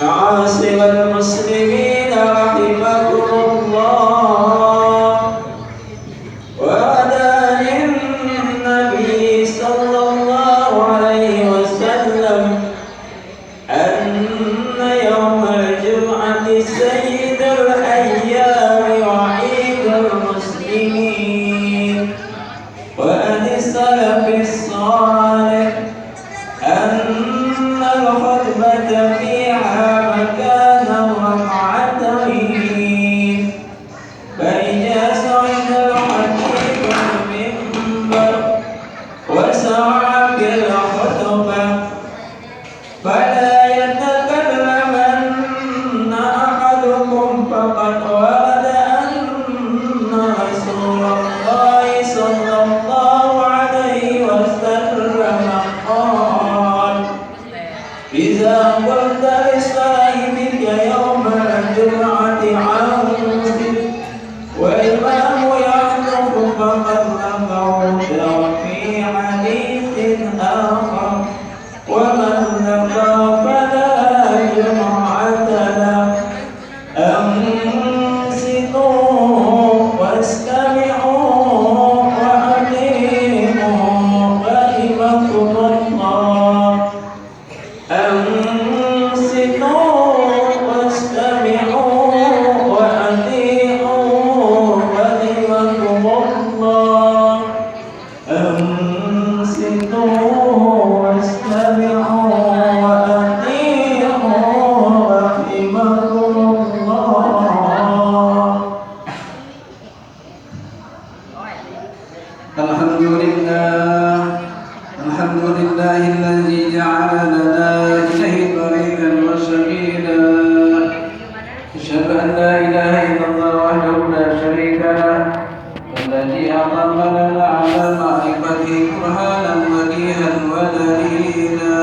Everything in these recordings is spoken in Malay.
معاشر المسلمين رحمكم الله. ورد عن النبي صلى الله عليه وسلم أن يوم الجمعة سيد الأيام وعيد المسلمين. وعن السلف الصالح أن الخطبة فيها مكان ركعتين، فإذا صعد الخطيب المنبر وسعى بالخطبة فلا يتكلمن أحدكم فقد ورد أن رسول الله صلى الله عليه وسلم قال: إذا قلت لصاحبك يوم الجمعة أنصت والإمام يخطب فقد لغوت. وفي حديث آخر: ومن لغى فلا جمعة له. أنصتوا واستمعوا وأطيعوا رحمكم الله. أنصتوا واستمعوا وأطيعوا رحمكم الله. أنصتوا واستمعوا وأطيعوا رحمكم الله. الحمد لله الذي جعل لنا إليه طريقا وسبيلا. أشهد أن لا إله إلا الله وحده لا شريك له، الذي أقام لنا على معرفته برهانا وديها ودليلا.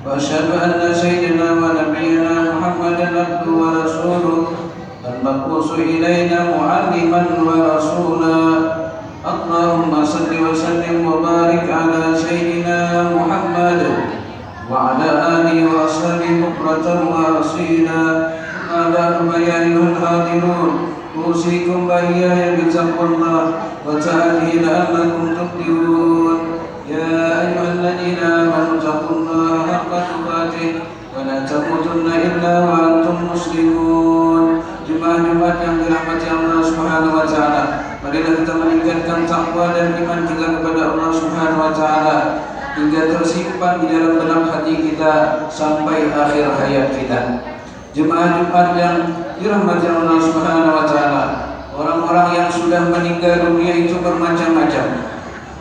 وأشهد أن سيدنا ونبينا محمدا عبده ورسوله المبعوث إلينا معلما ورسولا. اللهم صل وسلم وبارك على سيدنا محمد وعلى آله وأصحابه بكرة وأصيلا. أما بعد فيا أيها الحاضرون، أوصيكم وإياي بتقوى الله وتعالى لعلكم تفلحون. يا أيها الذين آمنوا اتقوا الله حق تقاته ولا تموتن إلا وأنتم مسلمون. Jemaah-jemaah yang dirahmati Allah Subhanahu wa taala, marilah kita meningkatkan takwa dan iman kita kepada Allah Subhanahu wa taala hingga tersimpan di dalam hati kita sampai akhir hayat kita. Jemaah-jemaah yang dirahmati Allah Subhanahu wa taala, orang-orang yang sudah meninggal dunia itu bermacam-macam.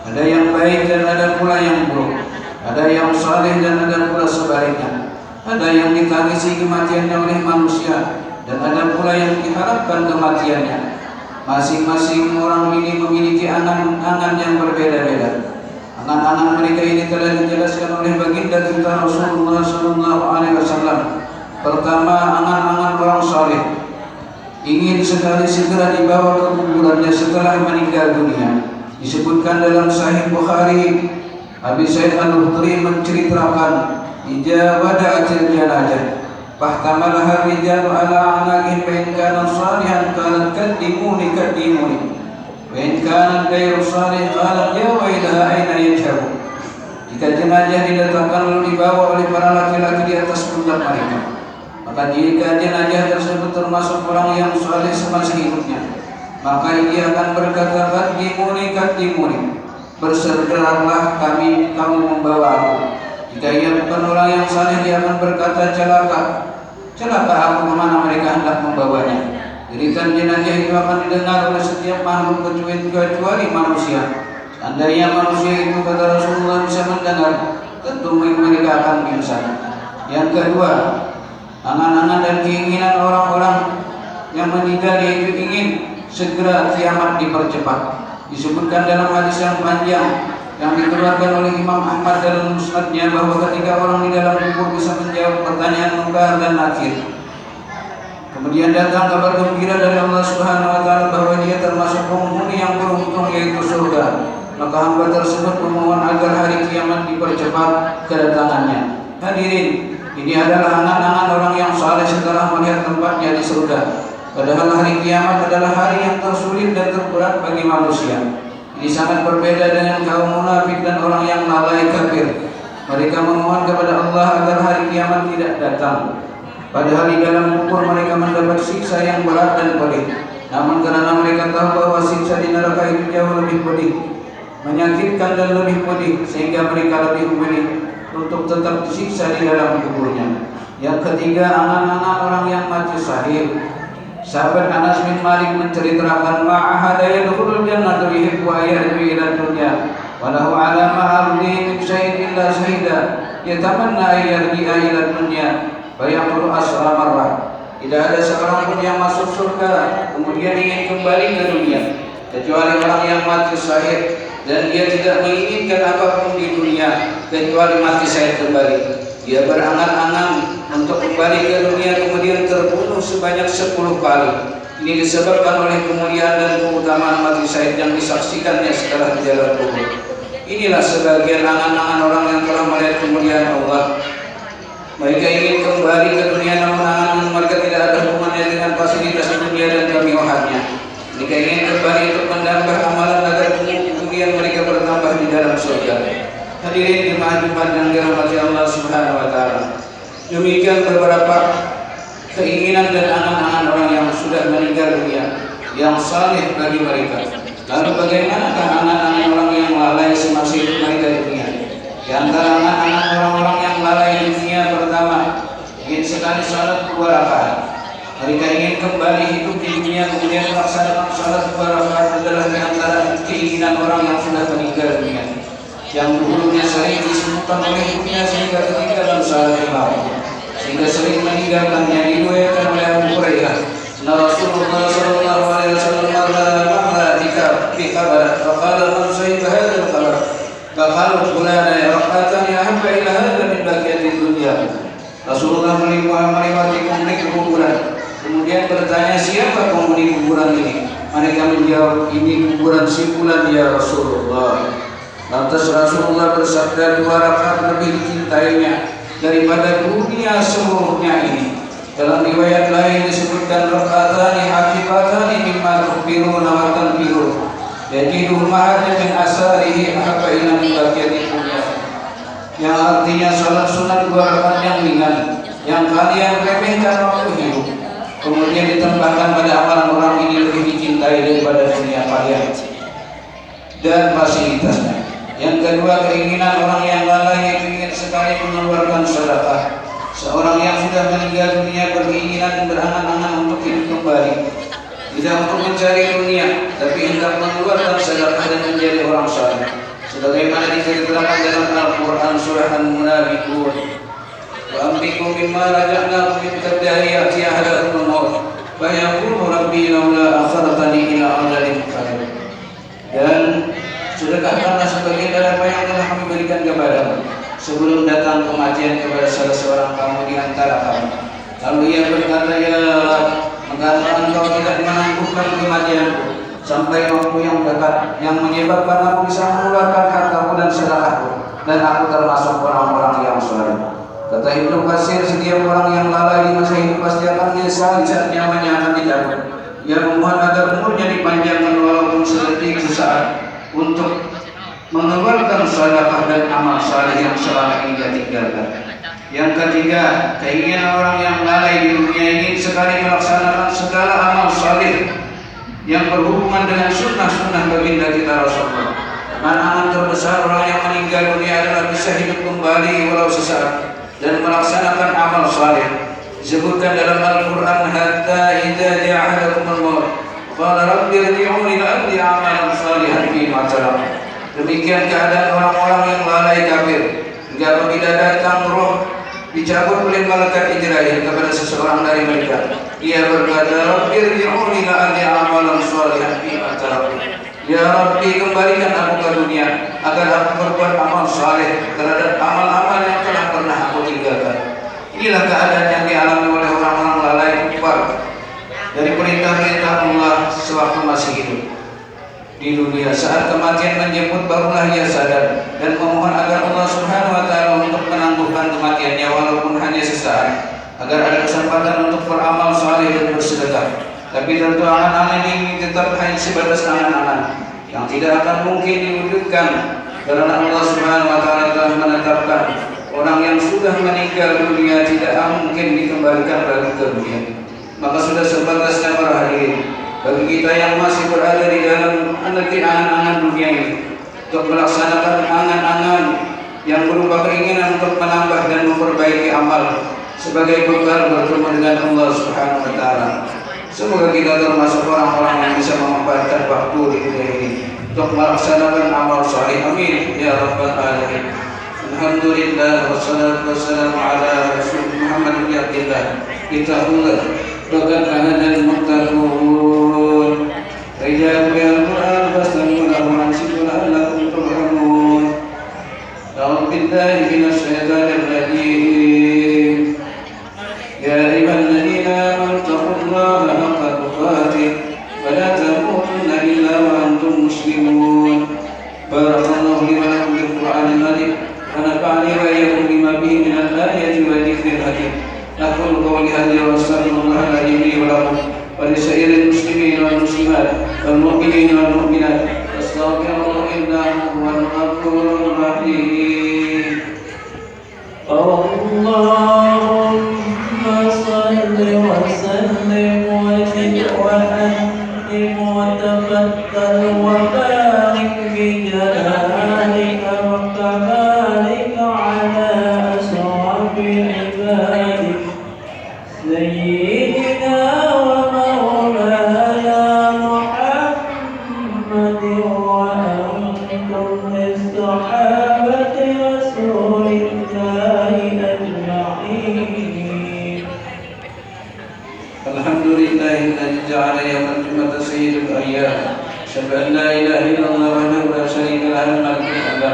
Ada yang baik dan ada pula yang buruk. Ada yang saleh dan ada pula sebaliknya. Ada yang ditangisi kematiannya oleh manusia dan ada pula yang diharapkan kematiannya. Masing-masing orang ini memiliki angan-angan yang berbeda-beda. Angan-angan mereka ini telah dijelaskan oleh baginda kita Rasulullah SAW. Pertama, angan-angan orang saleh, ingin sekali segera dibawa ke kuburannya setelah meninggal dunia. Disebutkan dalam Sahih Bukhari, Abi Sa'id Al-Khudri menceritakan, "Idza wada'atil janazah fahtamalaha ar-rijalu ala anaqihim fa in kana salihan qalat qaddimuni qaddimuni wa in kana ghairu salih qalat ya wailaha aina yajhabu." Jika jenazah diletakkan lalu dibawa oleh para laki-laki di atas pundak mereka, maka jika jenazah tersebut termasuk orang yang saleh semasa hidupnya, maka ia akan berkata, "Qaddimuni qaddimuni, bersegeralah kamu membawa aku." Jika ia bukan orang yang saleh, dia akan berkata, "Celaka, celaka aku, kemana mereka hendak membawanya." Jeritan jenazah itu akan didengar oleh setiap makhluk kecuali manusia. Seandainya manusia itu, kata Rasulullah, bisa mendengar, tentu mereka akan pingsan. Yang kedua, angan-angan dan keinginan orang-orang yang meninggal, yaitu ingin segera kiamat dipercepat. Disebutkan dalam hadis yang panjang yang dikeluarkan oleh Imam Ahmad dalam musnadnya bahwa ketika orang di dalam kubur bisa menjawab pertanyaan munkar dan nakir, kemudian datang kabar gembira dari Allah Subhanahu wa taala bahwa dia termasuk penghuni yang beruntung, yaitu surga, maka hamba tersebut memohon agar hari kiamat dipercepat kedatangannya. Hadirin, Ini adalah angan-angan orang yang saleh setelah melihat tempatnya di surga. Padahal hari kiamat adalah hari yang tersulit dan terberat bagi manusia. Ini sangat berbeda dengan kaum munafik dan orang yang lalai kafir. Mereka memohon kepada Allah agar hari kiamat tidak datang. Padahal di dalam kubur mereka mendapat siksa yang berat dan pedih. Namun karena mereka tahu bahwa siksa di neraka itu jauh lebih pedih, menyakitkan dan lebih pedih, sehingga mereka lebih memilih untuk tetap disiksa di dalam kuburnya. Yang ketiga, angan-angan orang yang mati syahid. Sahabat Anas bin Malik menceritakan ma'ahada yadkhulul jannata yuhibbu ayyahdu ila dunya wa lahu ala ma'ardi min syai'in illa syahida yatamanna ayyarji'a ila dunya fa yaqulu asra marrah. Tidak ada seorang pun yang masuk surga kemudian ingin kembali ke dunia kecuali orang yang mati syahid, dan dia tidak menginginkan apapun di dunia kecuali mati syahid kembali. Dia berangan-angan untuk kembali ke dunia kemudian terbunuh sebanyak 10 kali. Ini disebabkan oleh kemuliaan dan keutamaan mati syahid yang disaksikannya setelah di dalam kubur. Inilah sebagian angan-angan orang yang telah melihat kemuliaan Allah. Mereka ingin kembali ke dunia, namun angan mereka tidak ada hubungannya dengan fasilitas dunia dan kemewahannya. Mereka ingin kembali untuk menambah amalan agar kemudian mereka bertambah di dalam surga. Hadirin jemaah Jumat yang dirahmati Allah Subhanahu wa taala. Demikian beberapa keinginan dan angan-angan orang yang sudah meninggal dunia yang saleh bagi mereka. Lalu bagaimanakah angan-angan orang yang lalai semasa hidup mereka di dunia? Di antara angan-angan orang-orang yang lalai di dunia pertama, ingin sekali salat 2 rakaat. Mereka ingin kembali hidup di dunia kemudian melaksanakan salat 2 rakaat adalah di antara keinginan orang yang sudah meninggal dunia, yang dulunya sering disebutkan oleh dunia sehingga ketinggalan salat imam, sehingga sering meninggalkannya. Diriwayatkan oleh Abu Hurairah, Rasulullah sallallahu alaihi wasallam marra bi kabar faqala man sahiba hadzal kabar faqala fulana raqatan ahabba ila hadza min baqiyati dunya. Rasulullah melewati komplek kuburan, kemudian bertanya, siapa penghuni kuburan ini? Mereka menjawab, ini kuburan si fulan ya Rasulullah. Lantas Rasulullah bersabda, 2 rakaat lebih dicintainya daripada dunia seluruhnya ini. Dalam riwayat lain disebutkan rakaatani haqiqatani mimma tukhbiruna wa tanfirun yajidu ma'adha min asarihi ahabba ila min baqiyati dunya. Yang artinya salat sunat 2 rakaat yang ringan yang kalian remehkan waktu hidup, kemudian ditambahkan pada amalan orang ini lebih dicintai daripada dunia kalian dan fasilitasnya. Yang kedua, keinginan orang yang lalai yang ingin sekali mengeluarkan sedekah. Seorang yang sudah meninggal dunia berkeinginan berangan-angan untuk hidup kembali, tidak untuk mencari dunia, tapi hendak mengeluarkan sedekah dan menjadi orang saleh. Sebagaimana diceritakan dalam Al-Quran surah Al-Munafiqun, wa anfiqu mimma razaqnakum min qabli an ya'tiya ahadakumul maut fa yaqulu rabbi laula akhartani ila ajalin qarib. Dan sedekahkanlah sebagian dari apa yang telah kami berikan kepadamu sebelum datang kematian kepada salah seorang kamu di antara kamu. Lalu ia berkata, ya mengatakan engkau tidak menangguhkan kematianku sampai waktu yang dekat yang menyebabkan aku bisa mengeluarkan hartaku dan sedekahku, dan aku termasuk orang-orang yang saleh. Kata Ibnu Katsir, setiap orang yang lalai di masa hidup pasti akan menyesal di saat nyamannya akan dicabut. Ia memohon agar umurnya dipanjangkan walaupun sedetik sesaat untuk mengeluarkan sedekah dan amal saleh yang selama ini dia tinggalkan. Yang ketiga, keinginan orang yang lalai di dunia ingin sekali melaksanakan segala amal saleh yang berhubungan dengan sunnah-sunnah baginda kita Rasulullah. Angan-angan terbesar orang yang meninggal dunia adalah bisa hidup kembali walau sesaat dan melaksanakan amal saleh. Disebutkan dalam Al-Quran, hatta idza ja'a ahadakumul maut qala rabbi irji'uni la'alli a'malan salihan fima tarak. Demikian keadaan orang-orang yang lalai kafir hingga apabila datang roh dicabut oleh malaikat Israel kepada seseorang dari mereka, ia berkata, rabbi irji'uni la'alli a'malan salihan fima tarak. Ya Rabbi, kembalikan aku ke dunia agar aku berbuat amal saleh terhadap amal-amal yang telah pernah aku tinggalkan. Inilah keadaan yang dialami oleh orang-orang lalai kufar dari perintah-perintah Allah sewaktu masih hidup. di dunia. Saat kematian menjemput barulah ia sadar dan memohon agar Allah Subhanahu wa taala untuk menangguhkan kematiannya walaupun hanya sesaat, agar ada kesempatan untuk beramal saleh dan bersedekah. Tapi tentu angan-angan ini tetap hanya sebatas angan-angan yang tidak akan mungkin diwujudkan, karena Allah Subhanahu wa taala telah menetapkan orang yang sudah meninggal dunia tidak mungkin dikembalikan lagi ke dunia. Maka sudah sebatasnya para hadirin bagi kita yang masih berada di dalam negeri angan-angan dunia ini untuk melaksanakan angan-angan yang berupa keinginan untuk menambah dan memperbaiki amal sebagai bekal bertemu dengan Allah Subhanahu wa taala. Semoga kita termasuk orang-orang yang bisa memanfaatkan waktu di dunia ini untuk melaksanakan amal saleh. Amin ya rabbal alamin. Alhamdulillah wassalatu wassalamu ala Rasul Muhammad bin Abdillah kitabullah وقد عهد المتقون رجال بالقرآن فاستمعوا له وانصتوا لعلكم ترحمون. أعوذ بالله من الشيطان الرجيم. يا أيها الذين آمنوا اتقوا الله حق تقاته ولا تموتن إلا وأنتم مسلمون. بارك الله لي ولكم بالقرآن العظيم ونفعني وإياكم بما فيه من الآية والذكر الحكيم. أقول قولي هذا وأستغفر الله العظيم لي ولكم ولسائر المسلمين والمسلمات والمؤمنين والمؤمنات أستغفر الله إنه هو الغفور الرحيم. اللهم صل وسلم وزد وأنعم وتبتل وبارك بجلالك وكمالك على أشرف عبادك سيدنا ومولانا محمد وأنتم الصحابة رسول الله أجمعين. الحمد لله الذي جعل يوم الجمعة سيد الأيام. أشهد أن لا إله إلا الله وحده لا شريك له الملك الأعلى.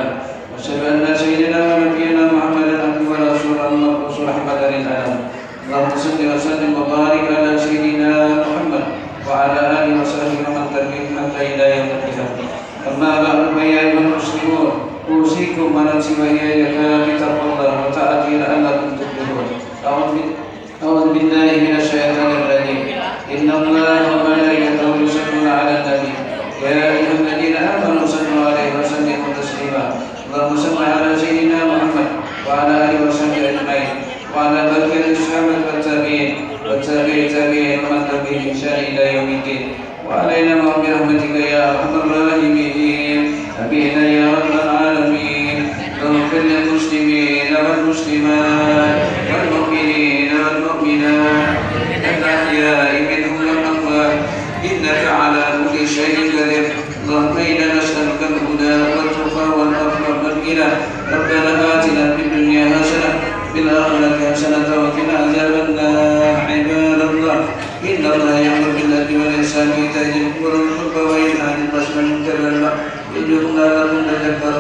وأشهد أن سيدنا ونبينا محمدا عبده ورسوله المبعوث رحمة للعالمين. اللهم صل وسلم وبارك على سيدنا محمد وعلى آله وصحبه ومن تبعهم حتى إلى يوم القيامة. أما بعد فيا أيها المسلمون أوصيكم ونفسي وإياي بتقوى الله وطاعته لعلكم تفلحون. أعوذ بالله من الشيطان الرجيم. إن الله وملائكته يصلون على النبي يا أيها الذين آمنوا صلوا عليه وسلموا تسليما. اللهم صل على سيدنا محمد وعلى آله وصحبه أجمعين وعلى بقية الصحابة والتابعين والتابعين ومن تبعهم بإحسان إلى يوم الدين وعلينا برحمتك يا أرحم الراحمين. أبينا يا رب العالمين. اغفر للمسلمين والمسلمات والمؤمنين والمؤمنات الأحياء منهم والأموات إنك على كل شيء قدير. اللهم إنا نسألك الهدى والتقى والعفو والغنى. ربنا آتنا في الدنيا حسنة في الآخرة حسنة وقنا عذاب النار. عباد الله إن الله يأمر بالعدل والإحسان وإيتاء ذي القربى والقربى وينهى عن الفحشاء والمنكر والبغي يعظكم لعلكم تذكرون.